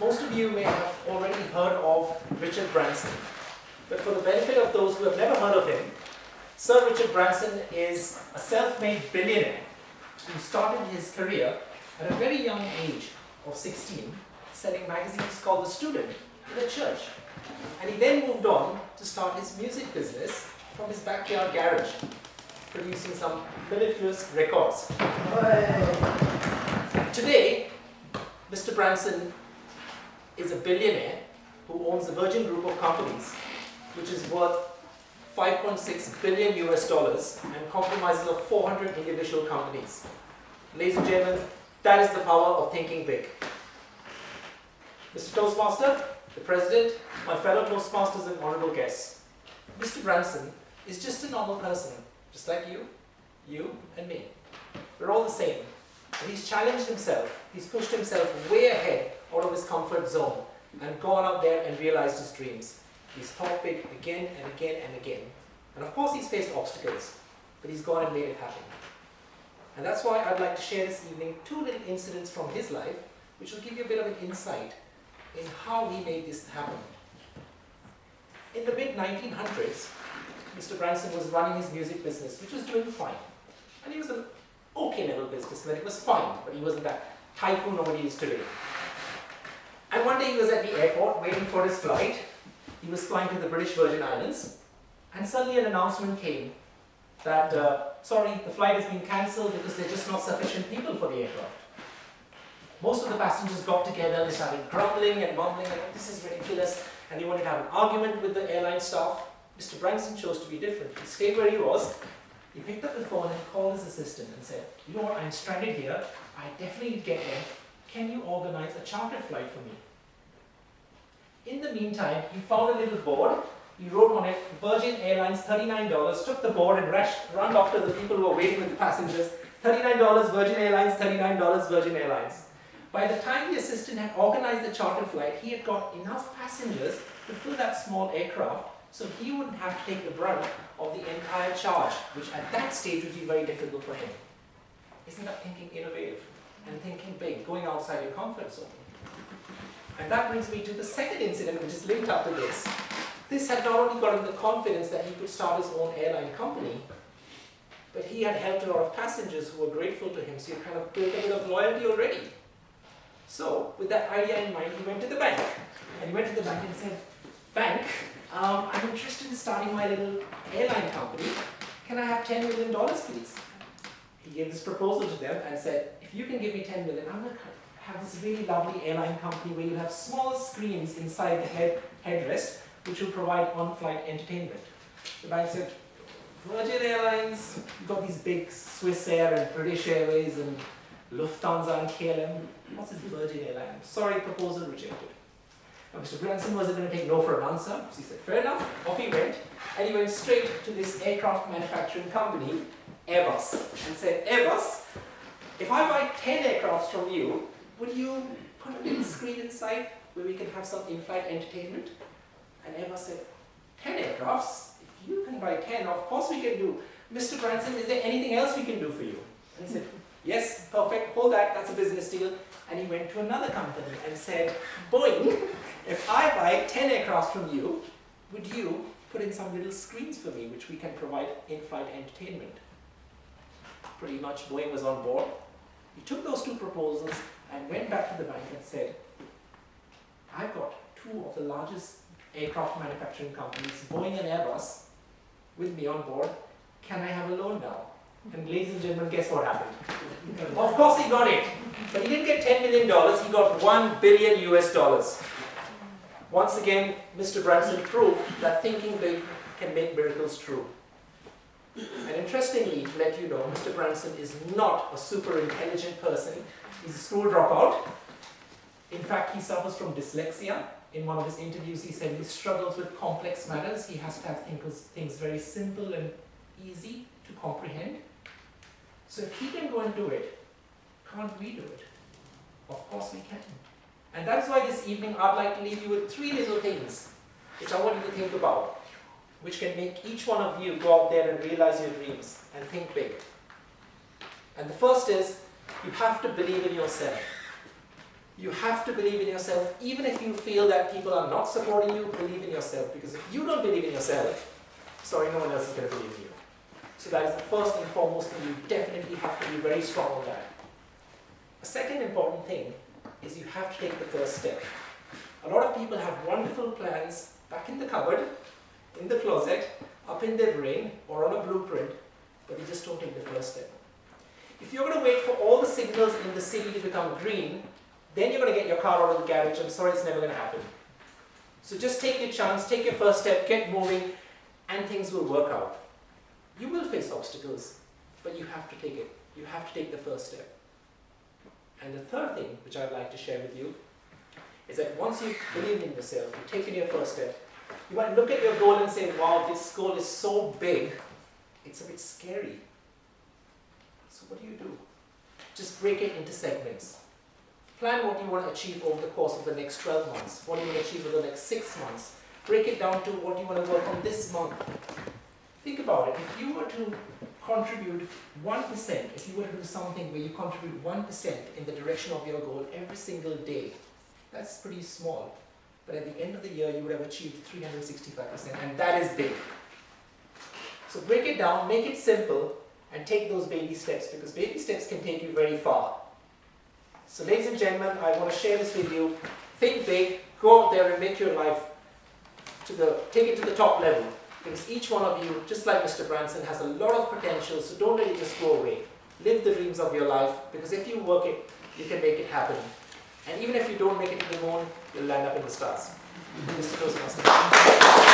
most of you may have already heard of Richard Branson. But for the benefit of those who have never heard of him, Sir Richard Branson is a self-made billionaire who started his career at a very young age of 16, selling magazines called The Student in a church. And he then moved on to start his music business from his backyard garage, producing some mellifluous records. Today, Mr. Branson is a billionaire who owns the Virgin Group of companies, which is worth $5.6 billion and compromises of 400 individual companies. Ladies and gentlemen, that is the power of thinking big. Mr. Toastmaster, the President, my fellow Toastmasters and honorable guests, Mr. Branson is just a normal person, just like you and me. We're all the same. And he's challenged himself, he's pushed himself way ahead out of his comfort zone and gone out there and realized his dreams. He's thought big again and again and again. And of course he's faced obstacles, but he's gone and made it happen. And that's why I'd like to share this evening 2 little incidents from his life, which will give you a bit of an insight in how he made this happen. In the mid-1900s, Mr. Branson was running his music business, which was doing fine. And he was an okay level businessman. It was fine, but he wasn't that tycoon what he is today. And one day he was at the airport waiting for his flight. He was flying to the British Virgin Islands, and suddenly an announcement came that, sorry, the flight has been cancelled because there are just not sufficient people for the aircraft. Most of the passengers got together, they started grumbling and mumbling, and this is ridiculous, and they wanted to have an argument with the airline staff. Mr. Branson chose to be different. He stayed where he was. He picked up the phone and called his assistant and said, you know what, I'm stranded here, I definitely need to get there. Can you organize a chartered flight for me? In the meantime, he found a little board. He wrote on it, Virgin Airlines, $39, took the board and ran off to the people who were waiting with the passengers. $39 Virgin Airlines, $39 Virgin Airlines. By the time the assistant had organized the chartered flight, he had got enough passengers to fill that small aircraft, so he wouldn't have to take the brunt of the entire charge, which at that stage would be very difficult for him. Isn't that thinking innovative and thinking big, going outside your comfort zone? And that brings me to the second incident, which is linked up to this. This had not only got him the confidence that he could start his own airline company, but he had helped a lot of passengers who were grateful to him, so he kind of built a bit of loyalty already. So, with that idea in mind, he went to the bank. And he went to the bank and said, Bank, I'm interested in starting my little airline company. Can I have $10 million, please? He gave this proposal to them and said, if you can give me $10 million, I'm going to have this really lovely airline company where you have small screens inside the headrest, which will provide on-flight entertainment. The bank said, Virgin Airlines, you've got these big Swiss Air and British Airways and Lufthansa and KLM. What's this Virgin Airlines? Sorry, proposal rejected. Now, Mr. Branson wasn't going to take no for an answer, so he said, fair enough, off he went, and he went straight to this aircraft manufacturing company, Airbus, and said, Airbus, if I buy 10 aircrafts from you, would you put a little screen inside where we can have some in-flight entertainment? And Airbus said, 10 aircrafts? If you can buy 10, of course we can do. Mr. Branson, is there anything else we can do for you? And he said, yes, perfect, hold that, that's a business deal. And he went to another company and said, Boeing, if I buy 10 aircrafts from you, would you put in some little screens for me which we can provide in-flight entertainment? Pretty much Boeing was on board. He took those 2 proposals and went back to the bank and said, I've got 2 of the largest aircraft manufacturing companies, Boeing and Airbus, with me on board. Can I have a loan now? And ladies and gentlemen, guess what happened? Of course he got it. But he didn't get $10 million, he got $1 billion. Once again, Mr. Branson proved that thinking big can make miracles true. And interestingly, to let you know, Mr. Branson is not a super intelligent person. He's a school dropout. In fact, he suffers from dyslexia. In one of his interviews, he said he struggles with complex matters. He has to have things very simple and easy to comprehend. So if he can go and do it, can't we do it? Of course we can. And that's why this evening I'd like to leave you with 3 little things which I want you to think about, which can make each one of you go out there and realize your dreams and think big. And the first is, you have to believe in yourself. You have to believe in yourself, even if you feel that people are not supporting you, believe in yourself. Because if you don't believe in yourself, sorry, no one else is going to believe in you. So that is the first and foremost thing. You definitely have to be very strong on that. A second important thing is you have to take the first step. A lot of people have wonderful plans back in the cupboard, in the closet, up in their brain, or on a blueprint, but they just don't take the first step. If you're going to wait for all the signals in the city to become green, then you're going to get your car out of the garage. I'm sorry, it's never going to happen. So just take your chance, take your first step, get moving, and things will work out. You will face obstacles, but you have to take it. You have to take the first step. And the third thing, which I'd like to share with you, is that once you've believed in yourself, you've taken your first step, you might look at your goal and say, wow, this goal is so big, it's a bit scary. So what do? Just break it into segments. Plan what you want to achieve over the course of the next 12 months, what you want to achieve over the next 6 months. Break it down to what you want to work on this month. Think about it. If you were to contribute 1%, if you were to do something where you contribute 1% in the direction of your goal every single day, that's pretty small. But at the end of the year, you would have achieved 365%, and that is big. So break it down, make it simple, and take those baby steps, because baby steps can take you very far. So ladies and gentlemen, I want to share this with you. Think big, go out there and make your life take it to the top level. Because each one of you, just like Mr. Branson, has a lot of potential, so don't let it just go away. Live the dreams of your life, because if you work it, you can make it happen. And even if you don't make it to the moon, you'll land up in the stars. Mr. Toastmaster.